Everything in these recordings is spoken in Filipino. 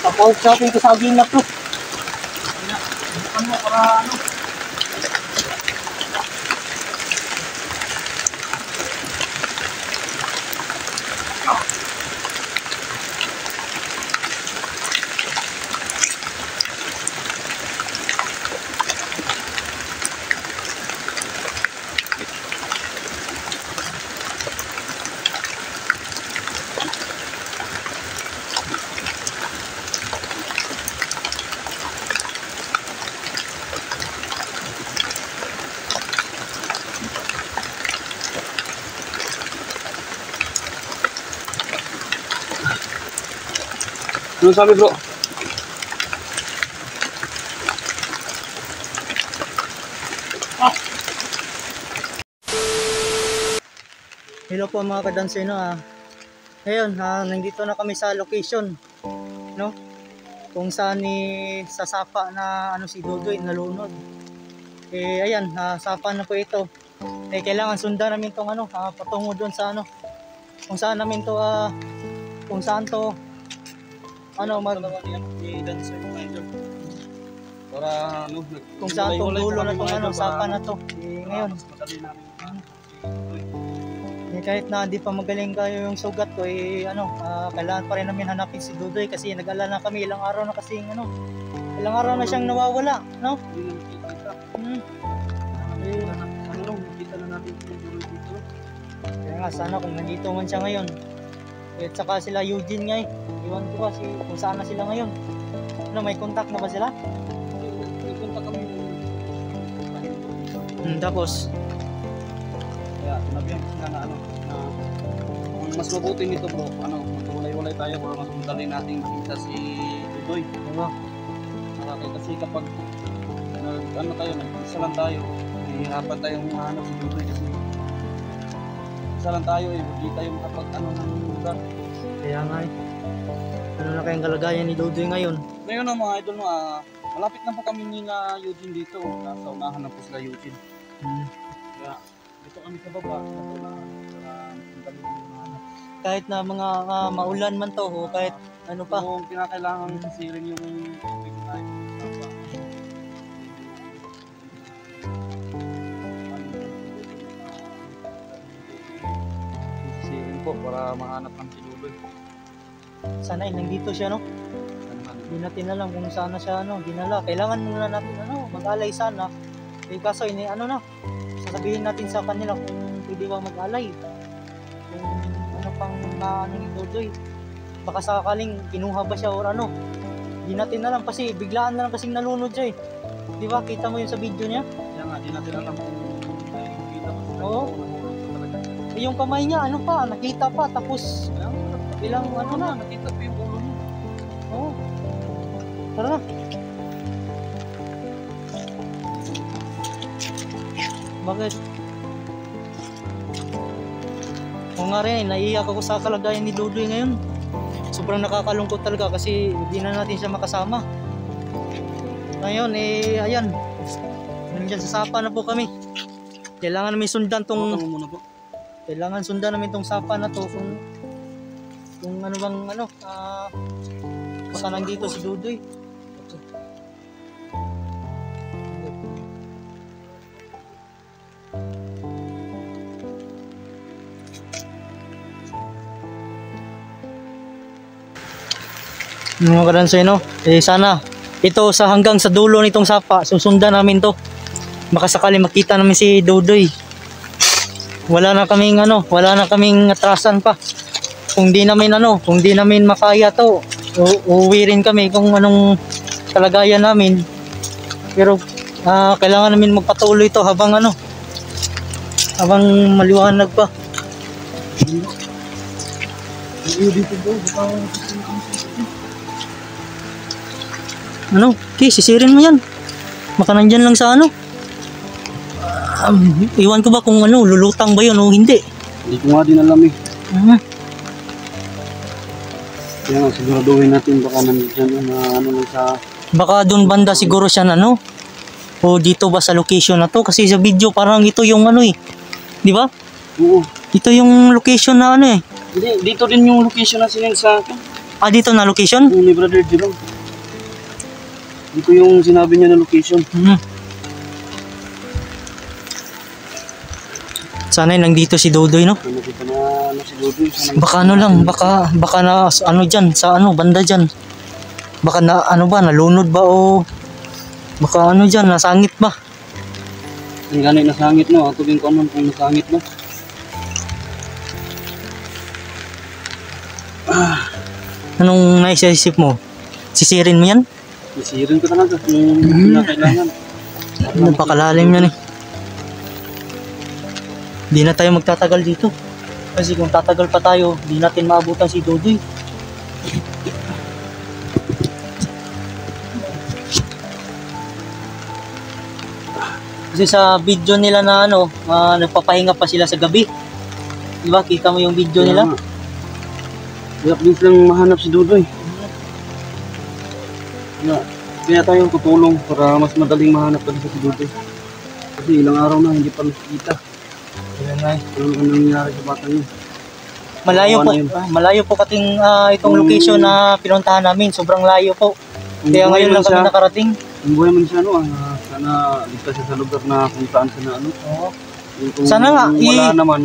Kapag sa ating kasaging na to. Ano para ano? Ano sabi bro? Hello po mga kadansino Ngayon nandito na kami sa location, no? Kung saan sa sapa na si Dudoy nalunod. Ayan, sapa na po ito. Kailangan sundan namin tong patungo doon sa kung saan namin to kung saan to i-dancer para kung saan tong dulo na tong sapa na to. Ngayon kahit na di pa magaling kayo yung sugat ko kailangan pa rin namin hanapin si Dudoy kasi nag-alala kami ilang araw na kasi ilang araw na siyang nawawala, no? Kita na natin yung Dudoy dito. Kaya nga sana kung nandito man siya ngayon. At saka sila Eugene nga iwan ko kasi kung saan na sila ngayon. May contact na ba sila? May contact kami. Tapos kaya sinabihan ko sila na mas mabuti nito bro, magwalay-walay tayo para mas madali nating makita si Dudoy. diba? Kasi kapag nag-isa lang tayo, hihirapan tayong mahanap si Dudoy kasi isa lang tayo hindi tayo makapag ng lugar. Kaya nga ano na kayang kalagayan ni Dudoy ngayon? Ngayon mga idol malapit na po kami nila Eugene dito. Nasa unahan na po sila Eugene. Kaya dito kami sa baba. Kahit na mga maulan man to o kahit ano pa. Kung kinakailangan sisirin yung tubig tayo. Sisirin po para mahanap ng si Dudoy. Sana nandito siya, no? Hindi natin alam kung saan na siya dinala. Kailangan muna natin mag-alay sana. Kaso sasabihin natin sa kanila kung pwede ba mag-alay. Kung pang ni Dudoy. Baka sakaling kinuha ba siya or Hindi natin alam kasi biglaan na lang kasing nalunod siya Di ba? Kita mo yun sa video niya? Kaya nga, di natin alam kung nakikita mo siya. Oo. Yung kamay niya, nakita pa. Tapos, bilang nakita pa yung ulo niya. Oo. Tara na. Bakit? Oo nga rin, naiiyak ako sa kalagayan ni Dudoy ngayon. Sobrang nakakalungkot talaga kasi hindi na natin siya makasama. Ngayon, ayan. Nandiyan sa sapa na po kami. Kailangan namin sundan Kailangan sundan namin tong sapa na to kung baka nandito si Dudoy. Mga kadansay sana ito hanggang sa dulo nitong sapa susundan namin to. Baka sakali makita namin si Dudoy. Wala na kaming atrasan pa. Kung di namin makaya to, uuwi rin kami kung anong kalagayan namin. Pero kailangan namin magpatuloy to habang maliwanag pa. Sisirin mo yan. Baka nandyan lang sa iwan ko ba kung lulutang ba yun o hindi. Hindi ko nga din alam Kaya nga, siguraduhin natin baka nandyan baka doon banda siguro siya o dito ba sa location na to kasi sa video parang ito yung di ba? Oo. Ito yung location na Hindi, dito din yung location na sinend sa akin. Ah, dito na location? Yung ni Brother Jerome. Dito yung sinabi niya na location. Sana nandito si Dodoy, no? Nakita na ano si Dodoy. Baka ano lang, baka na ano dyan, sa ano, banda dyan. Baka na ano ba, nalunod ba o baka ano dyan, nasangit ba? Ang ganay nasangit no, ato din ko anon kung nasangit no. Anong naisip mo? Sisirin mo yan? Sisirin ko talaga kung kinakailangan. Napakalalim yan eh. Di na tayo magtatagal dito. Kasi kung tatagal pa tayo, di natin maabutan si Dodoy. Kasi sa video nila na ano, nagpapahinga pa sila sa gabi. Di ba? Kita mo yung video nila? Kaya please lang mahanap si Dodoy. Kaya tayo tutulong para mas madaling mahanap talaga si Dodoy. Kasi ilang araw na hindi pa nakikita. Ayan nga eh. Ano nangyayari sa batang yun? Malayo po kating itong location na pinuntahan namin. Sobrang layo po. Kaya ngayon lang kami nakarating. Kung buhay man siya, sana ligtas siya sa lugar na kung saan siya na ano. Oo. Kung Sana nga, wala naman,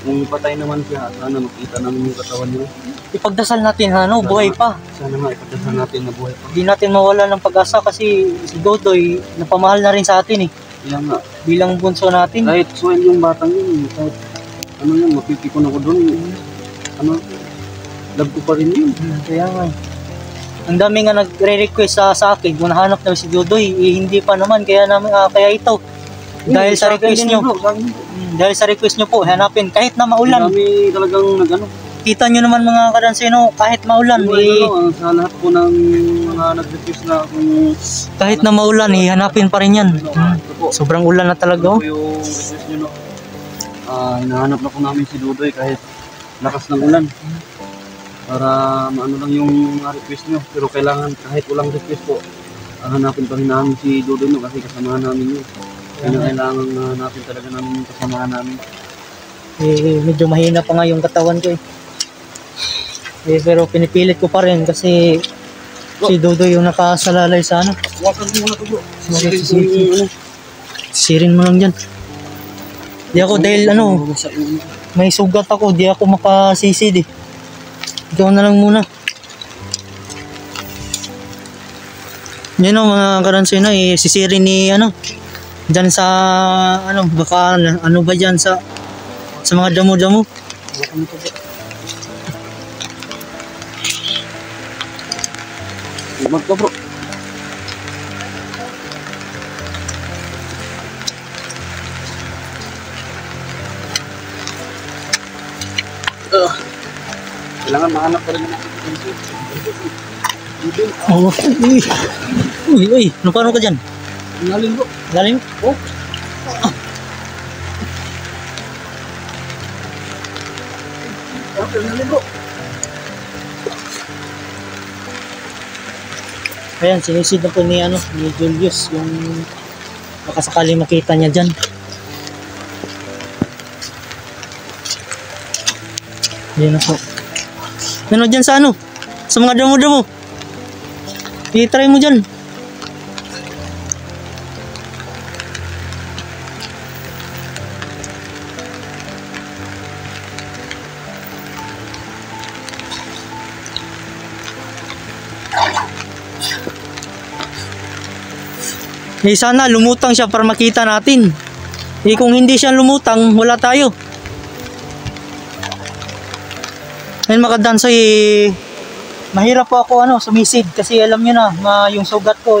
kung patay naman siya, sana makita namin yung katawan niya. Ipagdasal natin buhay pa. Sana nga, ipagdasal natin na buhay pa. Hindi natin mawala ng pag-asa kasi si Dodoy, napamahal na rin sa atin eh. Kaya nga. Bilang bunso natin. Kahit swell yung batang yun, kahit ano yan, mapipikon ako doon. Ano, love ko pa rin yun. Kaya nga. Ang dami nga nagre-request sa akin kung nahanap na si Dodoy, hindi pa naman kaya ito. Dahil sa request nyo. Dahil sa request nyo po, hanapin kahit na maulan. Kami talagang nag-ano. Kita nyo naman mga kadanseno, kahit maulan. Sa lahat po ng mga nag-request na kung kahit na maulan, hanapin pa rin yan. Sobrang ulan na talaga. Ito yung request nyo, no? Hinahanap na po namin si Dodoy kahit lakas ng ulan. Para maano lang yung request nyo. Pero kailangan kahit walang request po, hanapin pa rin namin si Dodoy, no? Kasi kasamahan namin yun. Kaya kailangan hanapin talaga namin yung kasamahan namin. Medyo mahina pa nga yung katawan ko eh. Pero pinipilit ko pa rin kasi si Dodoy yung nakasalalay sa ano. Wakan mo na ito, bro. Sirin mo lang dyan. Di ako dahil may sugat ako, di ako makasisid eh. Ikaw na lang muna. Yan o mga karansena sisirin ni dyan sa baka ba dyan sa mga damo-damo. Mag ka, bro. Kailangan mahanap pa rin natin. Oh, uy, paano ka dyan? Lalim, bro. Lalim? Oh. Lalim, bro. Ayan, sinisid na po ni Julius yung baka sakali makita niya dyan. Ayan na po. Ano dyan sa sa mga damo-damo. I-try mo dyan. Sana lumutang siya para makita natin. Kung hindi siya lumutang, wala tayo. Ayun mga kadansa mahirap po ako sumisid kasi alam niyo na yung sugat ko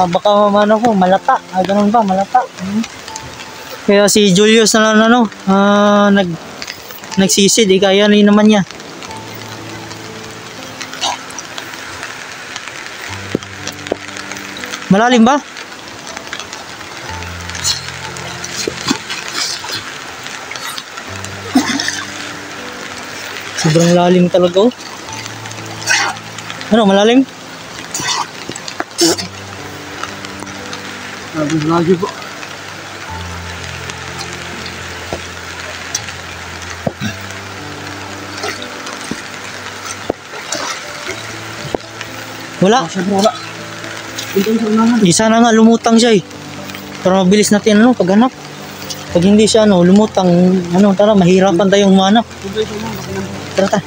baka malata. Ganun ba, malata. Kaya si Julius na nagsisid kaya rin naman niya. Malalim ba? Sobrang lalim talaga oh. Malalim? Lagi po. Wala. Siya bro, wala. Dito sa unahan. Sana nga lumutang siya eh. Para mabilis natin paghanap. Pag hindi siya lumutang, tara, mahirapan tayong humanap. Dito sa unahan. Tara ta.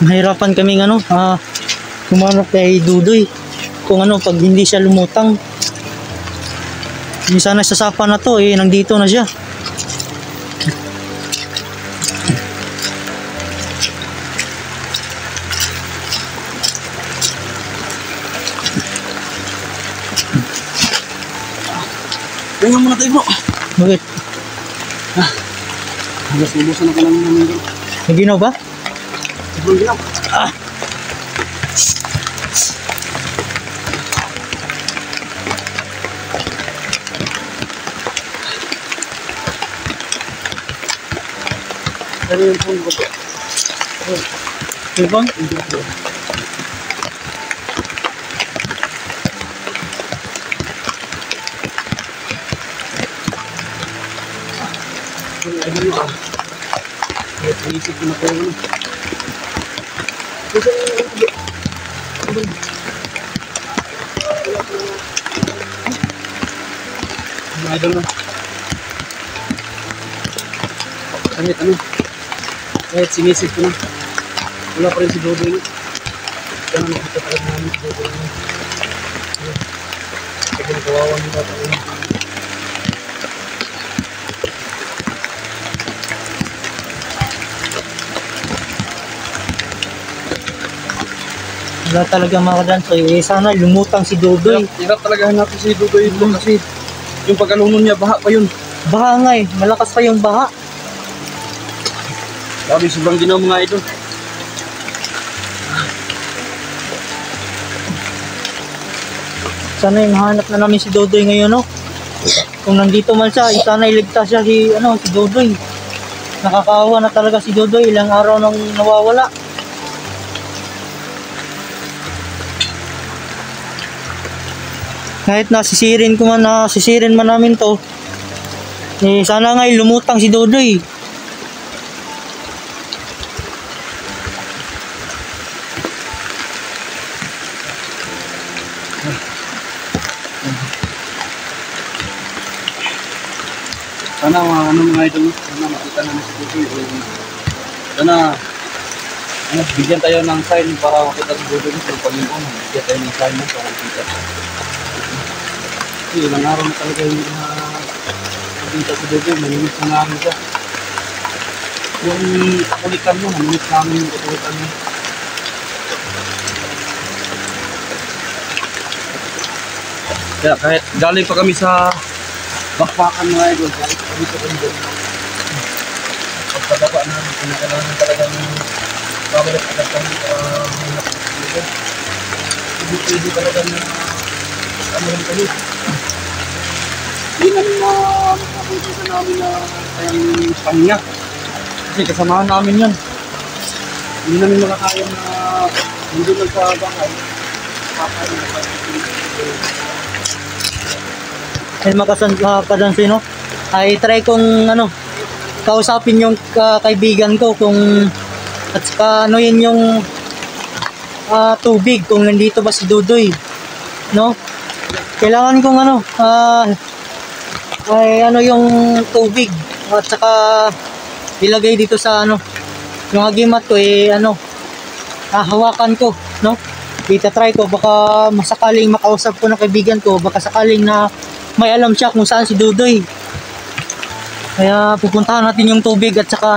Mahirapan kaming humanap kay Dudoy. Kung pag hindi siya lumutang. Hindi sana sa sapa na to nandito na siya. Tingnan muna tayo bro. Bakit? Ubusan ako lang namin bro. May ginaw ba? Sobrang ginaw. Ano yung phone ko po? Ibang? Isip ko na po yun. Idol na. Kahit sinisip ko na. Wala pa rin si Dodo yun. Kaya nakita talaga namin si Dodo yun. Kaya nakawawa ng bata yun. Wala talaga mga kadanso. Sana lumutang si Dodoy. Hirap talaga hanapin si Dodo yun kasi yung pagkalunod niya, baha pa yun. Baha nga malakas pa yung baha. Sabi, sobrang ginaw mga idol. Sana mahanap na namin si Dodoy ngayon Kung nandito man siya, sana iligtas siya si Dodoy. Nakakaawa na talaga si Dodoy, ilang araw nang nawawala. Kahit sisirin man namin to, sana nga lumutang si Dodoy. Sana mga idol, sana makita namin si Dodo. Sana bigyan tayo ng sign para makita si Dodo sa Panginoon. Bigyan tayo ng sign para makita. Kasi ilang araw na talaga hindi na makita si Dodo. Manimit na namin siya. Yung kakulitan mo, manimit namin yung kakulitan mo. Kaya kahit galing pa kami sa bakbakan mga idol, kahit kami sa kando. Pagkababa namin, kailangan talaga ng pabalik agad kami hanap dito. Hindi talaga na rin kami. Hindi namin makakita namin na kayang pahinga. Kasi kasamahan namin yan. Hindi namin makakaya na hindi lang sa bahay. Kakain na Dahil makadanso ay try kong kausapin yung kaibigan ko at saka yun yung tubig kung nandito ba si Dudoy, kailangan kong yung tubig at saka ilagay dito sa yung agimat ko hahawakan ko, try ko, baka masakaling makausap ko ng kaibigan ko, baka sakaling na may alam siya kung saan si Dudoy. Kaya pupuntahan natin yung tubig at saka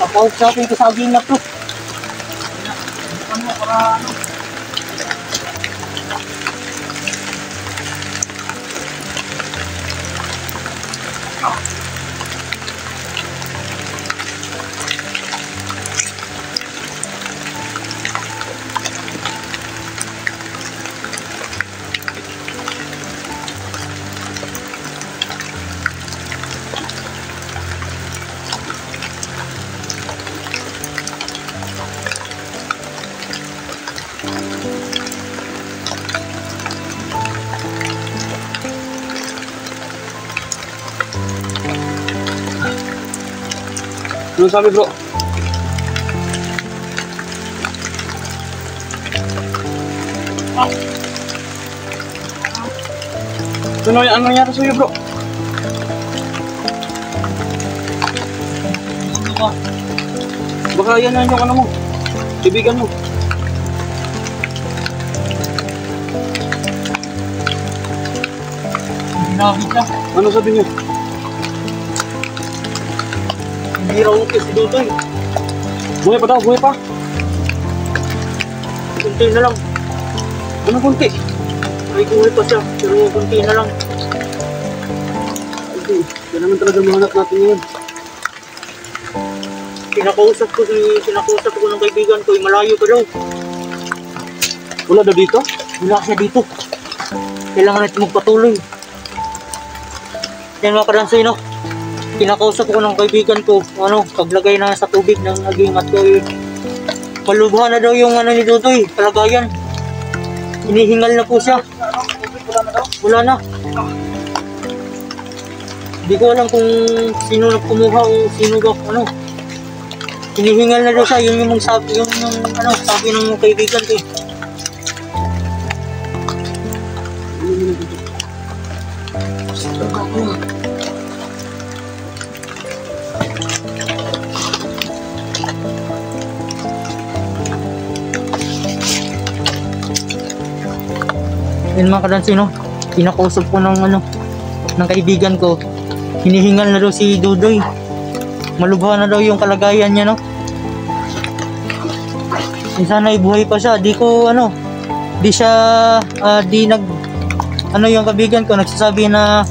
papausapin ko sa aginap to. Ano sabi bro? Ano nangyari sa'yo bro? Baka yan na yung ano mo, kaibigan mo. Ginamit siya. Ano sabi niya? Hindi raw okay si Dudoy. Buhay pa daw, buhay pa. Kunti na lang. Ano kunti? Ay, buhay pa siya. Pero kunti na lang. Okay, kailangan talaga mahanap natin yun. Pinakausap ko ng kaibigan ko. Malayo pa daw. Wala daw dito? Wala siya dito. Kailangan natin magpatuloy. Yan mga kadansoy, no? Pinakausap ko ng kaibigan ko, paglagay na sa tubig ng agimat ko, malubha na daw yung ni Dudoy, kalagayan. Inihingal na po siya. Wala na. Hindi ko alam kung sino na kumuha o sino ba, inihingal na daw siya, yun yung sabi, sabi ng kaibigan ko. Yun mga kadansi, no? Pinakausap ko ng kaibigan ko. Hinihingal na daw si Dudoy. Malubha na daw yung kalagayan niya, no? Sana ibuhay pa siya. Di yung kaibigan ko nagsasabi na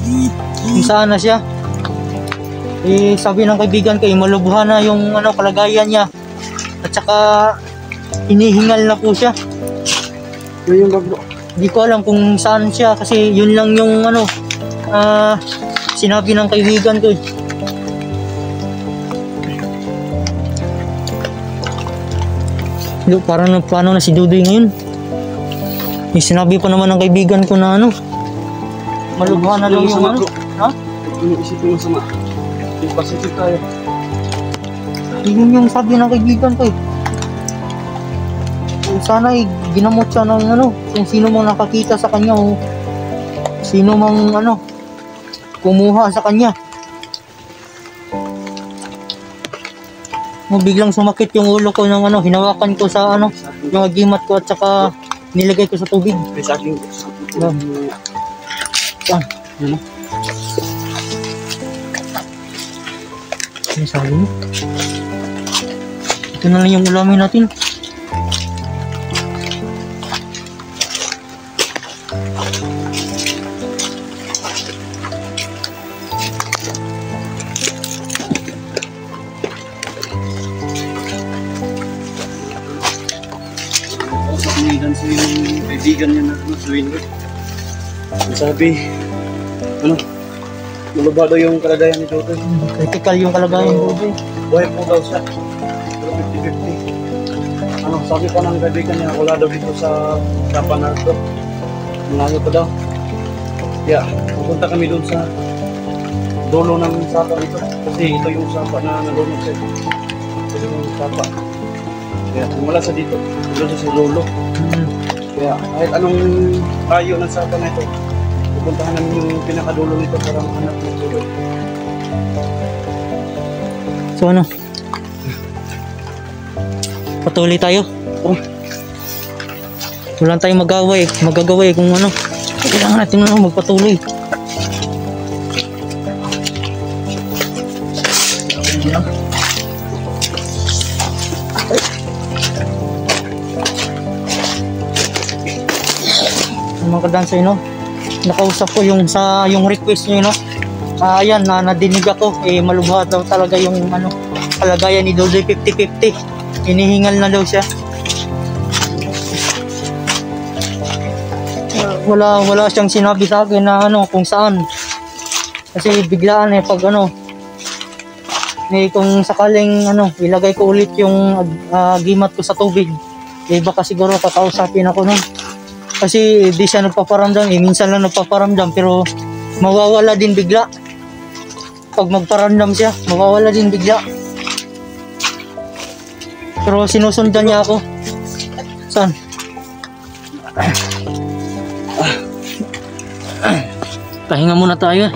kung saan na siya. Sabi ng kaibigan ko, malubha na yung kalagayan niya. At saka hinihingal na po siya. Yun yung baglo. Di ko alam kung saan siya kasi yun lang yung sinabi ng kaibigan ko. Paano na si Dudoy ngayon? Sinabi pa naman ng kaibigan ko na malubha na daw yung ha? Ano isipin mo sama? Positive tayo. Yun yung sabi ng kaibigan ko. Sana ginamot siya ng kung sino mang nakakita sa kanya o sino mang kumuha sa kanya. Biglang sumakit yung ulo ko ng hinawakan ko sa yung agimat ko at saka nilagay ko sa tubig. Sa akin. Ano? Ano sabi mo? Ito na lang yung ulamin natin. Si kaibigan niya na suwin ko. Sabi, malubha daw yung kalagayan ni Dudoy. Critical yung kalagayan ni Dudoy. Buhay po daw siya. Pero 50-50. Sabi pa ng kaibigan niya, wala daw dito sa kapan na ito. Malayo pa daw. Kaya, pupunta kami doon sa dulo ng sapa dito. Kasi ito yung sapa na nalunod siya. Ito yung sapa. Kaya, wala sa dito. Doon sa dulo. Kaya kahit anong payo ng sapa na ito, pupuntahan namin yung pinakadulo nito para mahanap ng Dudoy. So patuloy tayo. Wala tayong magagawa kung kailangan natin magpatuloy. Mga kadansay, nakausap ko yung request nyo, ayan, nadinig ako, malubha daw talaga yung kalagayan ni Dudoy. 50-50, hinihingal na daw siya. Wala siyang sinabi sa akin na kung saan, kasi biglaan pag kung sakaling ilagay ko ulit yung agimat ko sa tubig, baka siguro kakausapin ako nun. Kasi di siya nagpaparamdam, minsan lang nagpaparamdam pero mawawala din bigla. Pag magparamdam siya, mawawala din bigla. Pero sinusundan niya ako. Saan? Pahinga muna tayo.